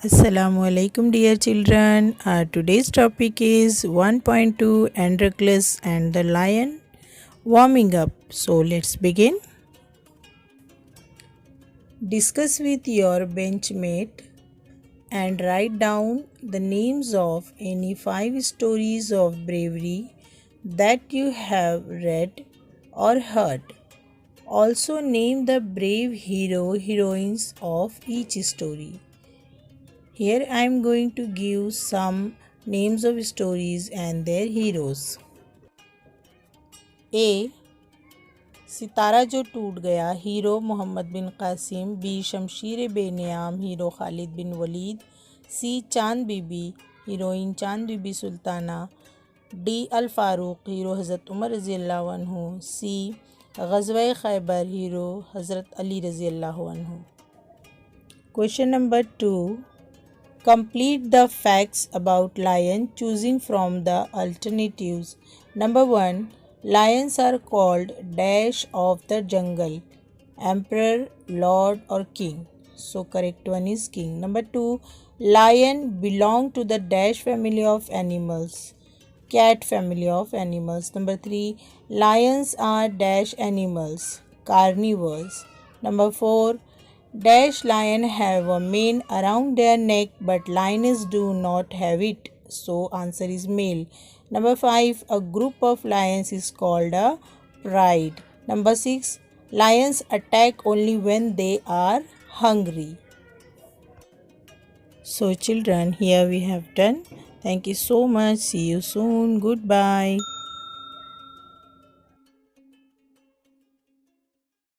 Assalamu alaikum, dear children. Today's topic is 1.2 Androclus and the Lion warming up. So let's begin. Discuss with your benchmate and write down the names of any 5 stories of bravery that you have read or heard. Also name the brave heroines of each story. Here I am going to give some names of stories and their heroes. A. सितारा जो टूट गया, hero Mohammad बिन Qasim. B. शमशीर बेनियाम, hero Khalid बिन वलीद. सी. चांद बीबी, heroine चांद बीबी Sultana. D. अल Farooq, hero हज़रत उमर रज़ी अल्लाह अन्हु. सी. ग़ज़वा Khyber, hero हज़रत अली रज़ी अल्लाह अन्हु. Question number 2. Complete the facts about lion choosing from the alternatives. Number 1. Lions are called dash of the jungle. Emperor, lord or king. So correct one is king. Number 2. Lion belong to the dash family of animals. Cat family of animals. Number 3. Lions are dash animals. Carnivores. Number 4. Dash lion have a mane around their neck but lioness do not have it. So answer is male. Number 5. A group of lions is called a pride. Number 6. Lions attack only when they are hungry. So children, here we have done. Thank you so much. See you soon. Goodbye.